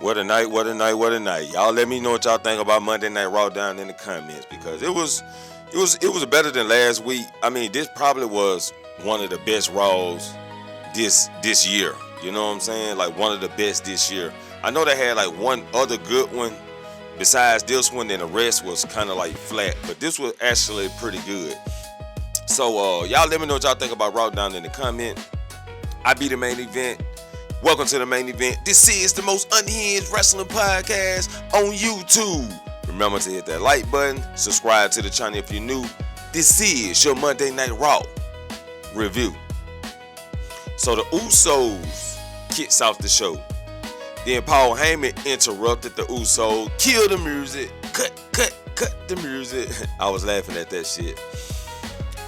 What a night, what a night, what a night. Y'all let me know what y'all think about Monday Night Raw down in the comments, because it was better than last week. I mean, this probably was one of the best Raws this year. You know what I'm saying? Like one of the best this year. I know they had like one other good one besides this one, and the rest was kind of like flat, but this was actually pretty good. So y'all let me know what y'all think about Raw down in the comment. I be the main event. Welcome to the main event. This is the most unhinged wrestling podcast on YouTube. Remember to hit that like button, subscribe to the channel if you're new. This is your Monday Night Raw review. So the Usos kicks off the show. Then Paul Heyman interrupted the Usos, kill the music, cut the music. I was laughing at that shit.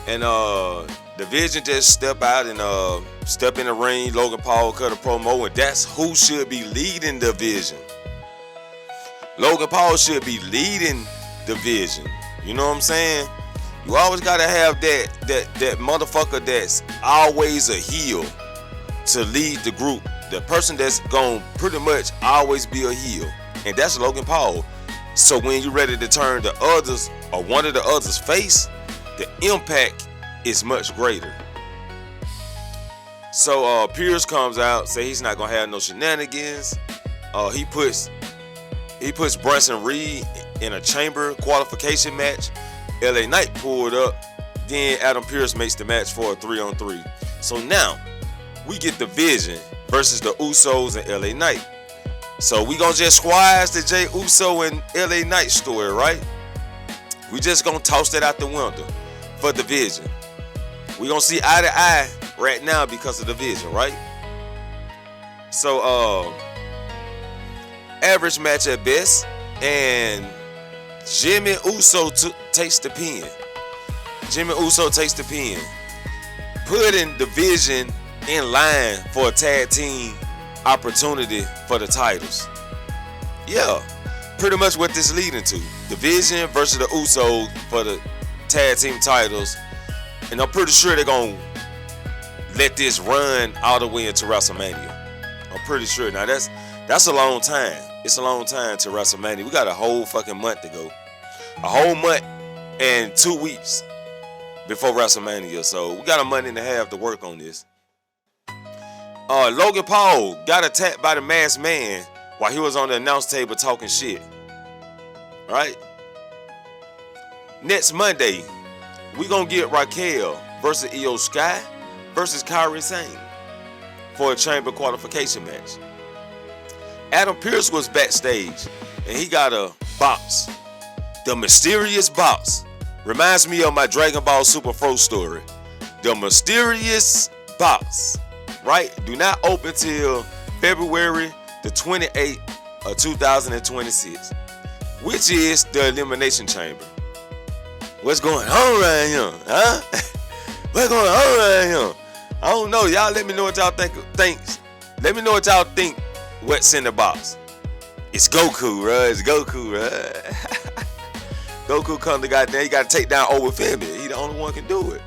And the Vision just step out and step in the ring. Logan Paul cut a promo, and that's who should be leading the Vision. Logan Paul should be leading the Vision. You know what I'm saying? You always gotta have that motherfucker that's always a heel to lead the group. The person that's gonna pretty much always be a heel, and that's Logan Paul. So when you're ready to turn the others or one of the others face, the impact is much greater. So Pierce comes out, say he's not gonna have no shenanigans. He puts Bronson Reed in a chamber qualification match. LA Knight pulled up. Then Adam Pearce makes the match for a 3-on-3. So now we get the Vision versus the Usos and LA Knight. So we gonna just squash the Jey Uso and LA Knight story, right? We just gonna toss that out the window for the Vision. We gonna see eye to eye right now because of the Vision, right? So average match at best, and Jimmy Uso takes the pin. Jimmy Uso takes the pin, putting the Vision in line for a tag team opportunity for the titles. Yeah, pretty much what this leading to. The Vision versus the Usos for the tag team titles. And I'm pretty sure they're going to let this run all the way into WrestleMania. I'm pretty sure. Now, that's a long time. It's a long time to WrestleMania. We got a whole fucking month to go. A whole month and 2 weeks before WrestleMania. So, we got a month and a half to work on this. Logan Paul got attacked by the Masked Man while he was on the announce table talking shit. Right? Next Monday, we gonna get Raquel versus Io Sky versus Kairi Sane for a chamber qualification match. Adam Pearce was backstage and he got a box. The mysterious box. Reminds me of my Dragon Ball Super Pro story. The mysterious box. Right? Do not open till February the 28th of 2026. Which is the Elimination Chamber. What's going on right here? Huh? What's going on right here? I don't know. Y'all let me know what y'all think. Let me know what y'all think. What's in the box? It's Goku, right? It's Goku, right? Goku come to goddamn. He got to take down Obafemi. He the only one can do it.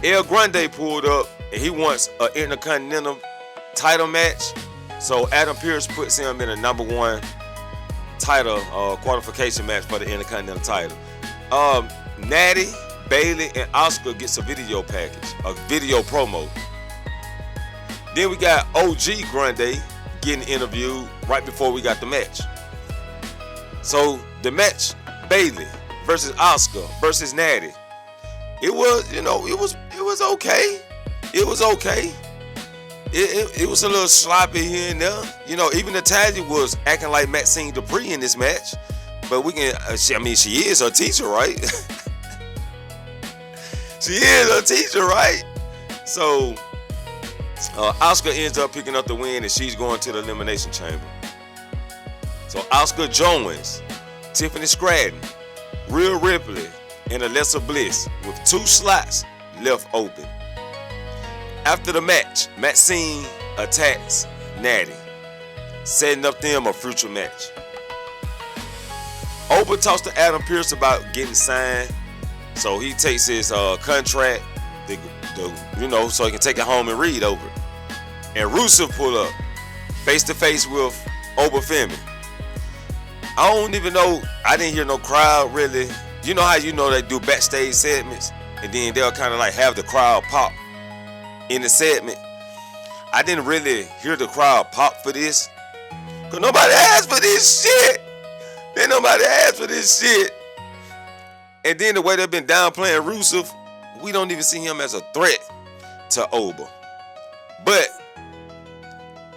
El Grande pulled up and he wants an Intercontinental title match. So Adam Pearce puts him in a number one title qualification match for the Intercontinental title. Natty, Bailey, and Oscar gets a video package, a video promo. Then we got OG Grande getting interviewed right before we got the match. So the match, Bailey versus Oscar versus Natty. It was, it was okay. It was okay. It was a little sloppy here and there. Even Natalia was acting like Maxine Dupree in this match. But we can, she is her teacher, right? She is her teacher, right? So, Oscar ends up picking up the win and she's going to the Elimination Chamber. So, Oscar joins Tiffany Stratton, Rhea Ripley, and Alexa Bliss with 2 slots left open. After the match, Maxine attacks Natty, setting up them a future match. Oba talks to Adam Pearce about getting signed, so he takes his contract, so he can take it home and read over. And Rusev pull up. face to face with Obafemi. I don't even know. I didn't hear no crowd really. You know how you know they do backstage segments, and then they'll kind of like have the crowd pop in the segment. I didn't really hear the crowd pop for this, cause nobody asked for this shit. Then nobody asked for this shit. And then the way they've been downplaying Rusev, we don't even see him as a threat to Oba. But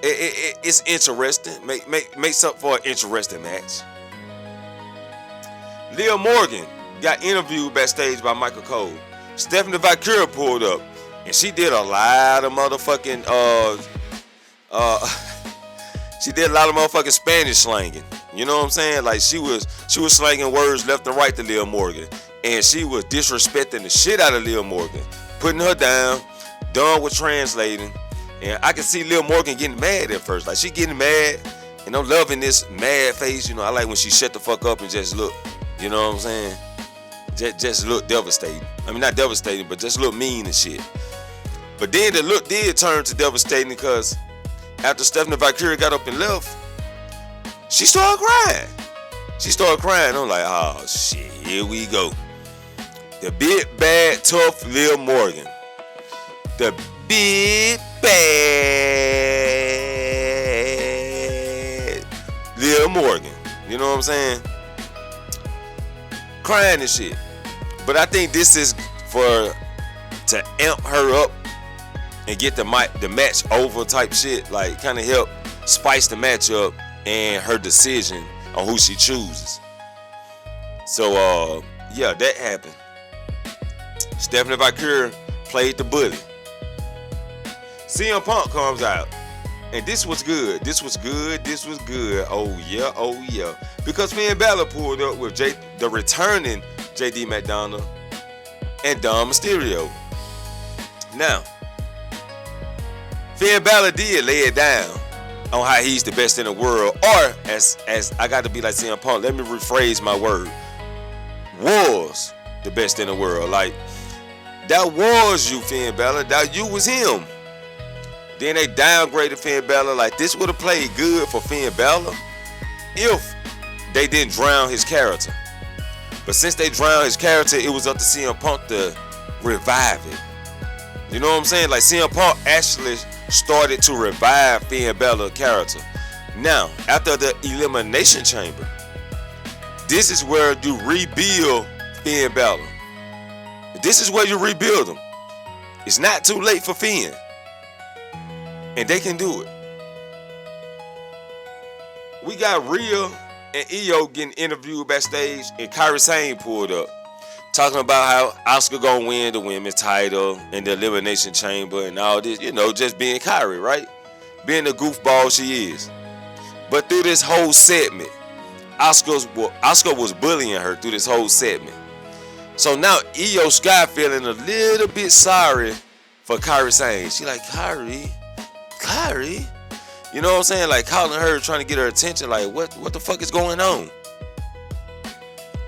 it's interesting. Makes up for an interesting match. Liv Morgan got interviewed backstage by Michael Cole. Stephanie Valkyrie pulled up, and she did a lot of motherfucking Spanish slanging. You know what I'm saying? Like she was slanging words left and right to Liv Morgan, and she was disrespecting the shit out of Liv Morgan, putting her down, done with translating. And I can see Liv Morgan getting mad at first. Like she getting mad, and I'm loving this mad face. You know, I like when she shut the fuck up and just look. You know what I'm saying? Just look devastating. I mean, not devastating, but just look mean and shit. But then the look did turn to devastating because after Stephanie Valkyrie got up and left, she started crying. I'm like, oh shit, here we go. The big bad tough Liv Morgan. The big bad Liv Morgan. You know what I'm saying? Crying and shit. But I think this is to amp her up and get the match over type shit. Like kind of help spice the match up and her decision on who she chooses. So yeah, that happened. Stephanie Valkyrie played the bully. CM Punk comes out, and this was good. Oh yeah. Because Finn Balor pulled up with the returning JD McDonough and Dom Mysterio. Now, Finn Balor did lay it down on how he's the best in the world, or as I got to be like CM Punk, let me rephrase my word, was the best in the world. Like, that was you, Finn Balor. That you was him. Then they downgraded Finn Balor. Like, this would have played good for Finn Balor if they didn't drown his character. But since they drowned his character, it was up to CM Punk to revive it. You know what I'm saying? Like, CM Punk actually started to revive Finn Balor's character. Now, after the Elimination Chamber, this is where you rebuild Finn Balor. This is where you rebuild him. It's not too late for Finn. And they can do it. We got Rhea and Io getting interviewed backstage, and Kairi Sane pulled up, talking about how Asuka gonna win the women's title in the Elimination Chamber and all this, you know, just being Kairi, right? Being the goofball she is. But through this whole segment, Asuka was bullying her through this whole segment. So now Io Sky feeling a little bit sorry for Kairi Sane. She like, Kairi, you know what I'm saying? Like calling her, trying to get her attention. Like, what the fuck is going on?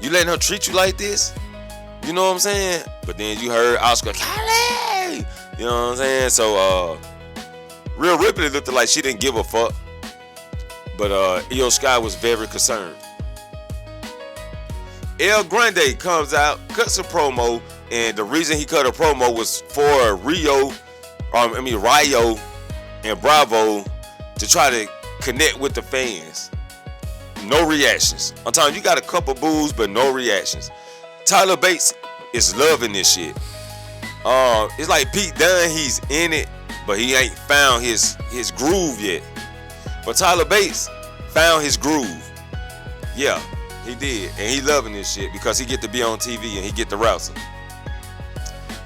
You letting her treat you like this? You know what I'm saying? But then you heard Asuka, Kylie! You know what I'm saying? So, Rhea Ripley looked like she didn't give a fuck. But Io Sky was very concerned. El Grande comes out, cuts a promo, and the reason he cut a promo was for Rayo and Bravo to try to connect with the fans. No reactions. I'm telling you, you got a couple boos, but no reactions. Tyler Bates is loving this shit. It's like Pete Dunne, he's in it, but he ain't found his groove yet. But Tyler Bates found his groove. Yeah, he did. And he loving this shit because he get to be on TV and he get to wrestle.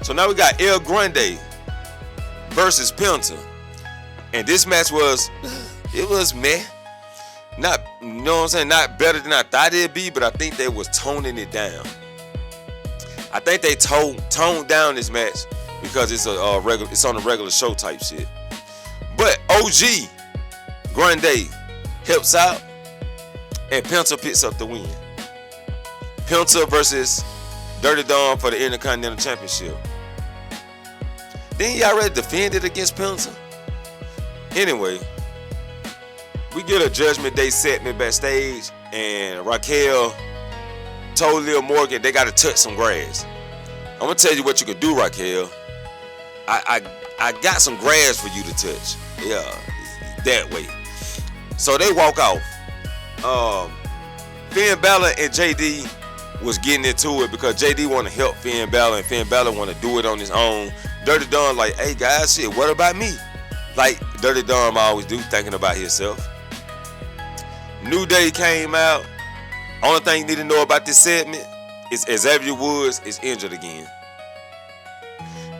So now we got El Grande versus Penta. And this match was meh. Not, you know what I'm saying, not better than I thought it'd be, but I think they was toning it down. I think they toned down this match because it's it's on a regular show type shit. But OG Grande helps out, and Penta picks up the win. Penta versus Dirty Dom for the Intercontinental Championship. Then he already defended against Penta. Anyway, we get a Judgment Day segment backstage, and Raquel told Liv Morgan they gotta touch some grass. I'm gonna tell you what you can do, Raquel. I got some grass for you to touch. Yeah, that way. So they walk off. Finn Balor and JD was getting into it because JD want to help Finn Balor and Finn Balor want to do it on his own. Dirty Dom like, hey guys, shit, what about me? Like Dirty Dom always do, thinking about himself. New Day came out. Only thing you need to know about this segment is Xavier Woods is injured again.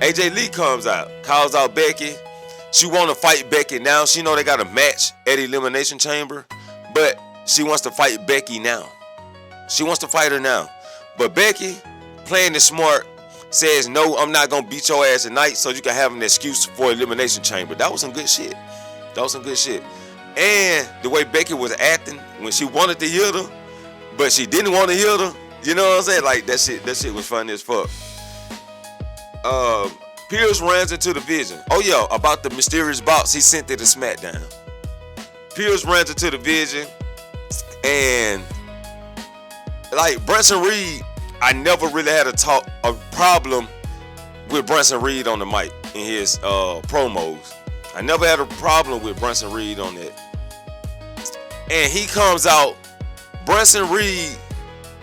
AJ Lee comes out, calls out Becky. She want to fight Becky now. She know they got a match at Elimination Chamber, but she wants to fight Becky now. She wants to fight her now. But Becky, playing it smart, says, no, I'm not going to beat your ass tonight so you can have an excuse for Elimination Chamber. That was some good shit. And the way Becky was acting when she wanted to hit her, but she didn't want to hit her. You know what I'm saying? Like, that shit was funny as fuck. Pierce runs into the Vision. Oh, yeah, about the mysterious box he sent to the SmackDown. Pierce runs into the Vision, and like Bronson Reed, I never really had a problem with Bronson Reed on the mic in his promos. I never had a problem with Bronson Reed on that. And he comes out, Bronson Reed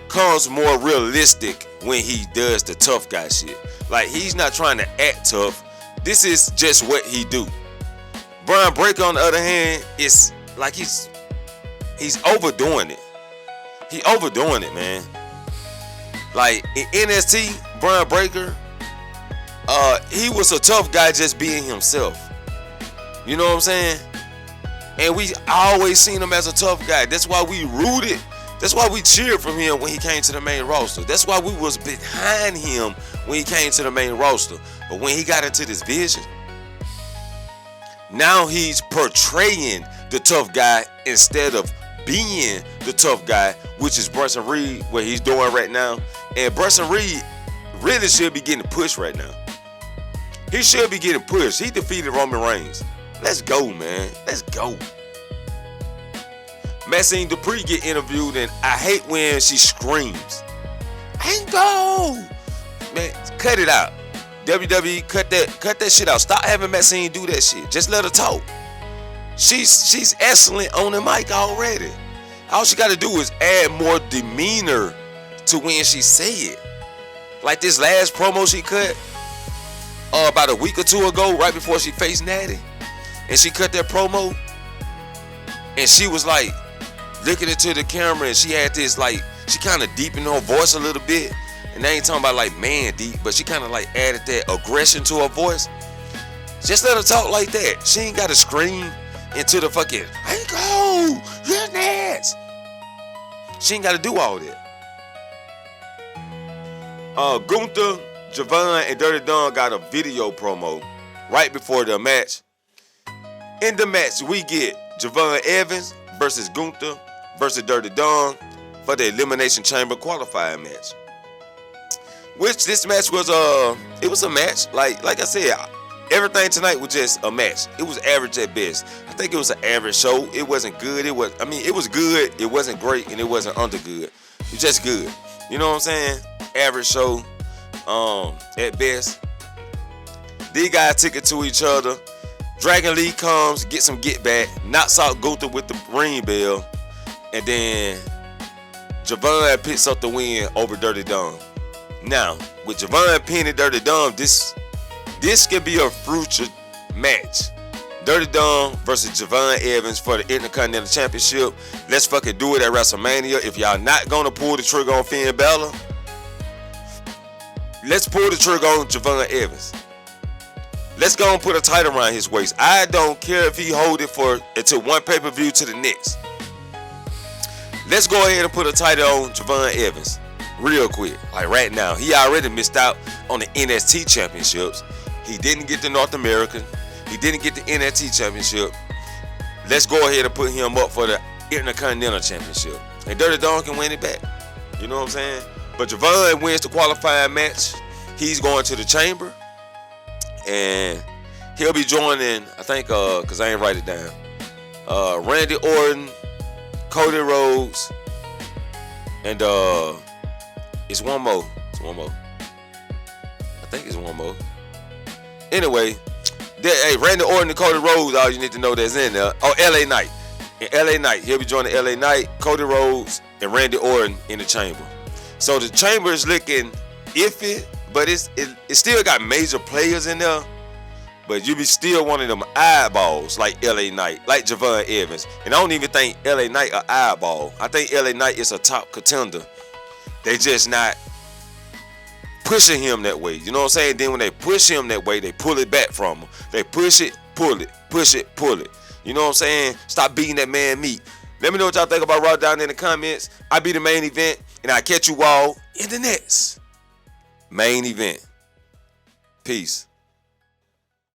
comes more realistic when he does the tough guy shit. Like, he's not trying to act tough. This is just what he do. Brian Breaker, on the other hand, is like he's overdoing it. He overdoing it, man. Like in NXT, Brian Breaker, he was a tough guy just being himself. You know what I'm saying? And we always seen him as a tough guy. That's why we rooted. That's why we cheered for him when he came to the main roster. That's why we was behind him when he came to the main roster. But when he got into this Vision, now he's portraying the tough guy instead of being the tough guy, which is Bronson Reed, what he's doing right now. And Bronson Reed really should be getting pushed right now. He should be getting pushed. He defeated Roman Reigns. Let's go, man. Let's go. Maxine Dupree get interviewed, and I hate when she screams. Ain't go! Man, cut it out. WWE, cut that shit out. Stop having Maxine do that shit. Just let her talk. She's excellent on the mic already. All she got to do is add more demeanor to when she say it. Like this last promo she cut about a week or two ago, right before she faced Natty, and she cut that promo, and she was like looking into the camera, and she had this like, she kind of deepened her voice a little bit, and they ain't talking about like man deep, but she kind of like added that aggression to her voice. Just let her talk like that. She ain't got to scream into the fucking, hey go, you're next. She ain't got to do all that. Gunther, Jevon, and Dirty Dom got a video promo right before the match. In the match, we get Javon Evans versus Gunther versus Dirty Dom for the Elimination Chamber qualifying match. Which this match was it was a match. Like I said, everything tonight was just a match. It was average at best. I think it was an average show. It wasn't good. It was good. It wasn't great, and it wasn't under good. It was just good. You know what I'm saying? Average show, at best. These guys took it to each other. Dragon Lee comes, gets some get back, knocks out Gunther with the ring bell, and then Jevon picks up the win over Dirty Dom. Now, with Jevon pinning Dirty Dom, this can be a future match. Dirty Dom versus Javon Evans for the Intercontinental Championship. Let's fucking do it at WrestleMania. If y'all not gonna pull the trigger on Finn Balor, let's pull the trigger on Javon Evans. Let's go and put a title around his waist. I don't care if he hold it until one pay-per-view to the next. Let's go ahead and put a title on Javon Evans real quick. Like right now. He already missed out on the NXT championships. He didn't get the North American. He didn't get the NXT championship. Let's go ahead and put him up for the Intercontinental championship. And Dirty Dom can win it back. You know what I'm saying? But Javon wins the qualifying match. He's going to the chamber. And he'll be joining, I think, because I ain't write it down. Randy Orton, Cody Rhodes, and it's one more. It's one more. I think it's one more. Anyway, hey, Randy Orton and Cody Rhodes, all you need to know that's in there. Oh, LA Knight. In LA Knight, he'll be joining LA Knight, Cody Rhodes, and Randy Orton in the chamber. So the chamber is looking iffy, but it still got major players in there. But you be still one of them eyeballs like LA Knight, like Jevon Evans. And I don't even think LA Knight an eyeball. I think LA Knight is a top contender. They just not pushing him that way. You know what I'm saying? Then when they push him that way, they pull it back from him. They push it, pull it, push it, pull it. You know what I'm saying? Stop beating that man meat. Let me know what y'all think about Raw down in the comments. I'll be the main event, and I'll catch you all in the next main event. Peace.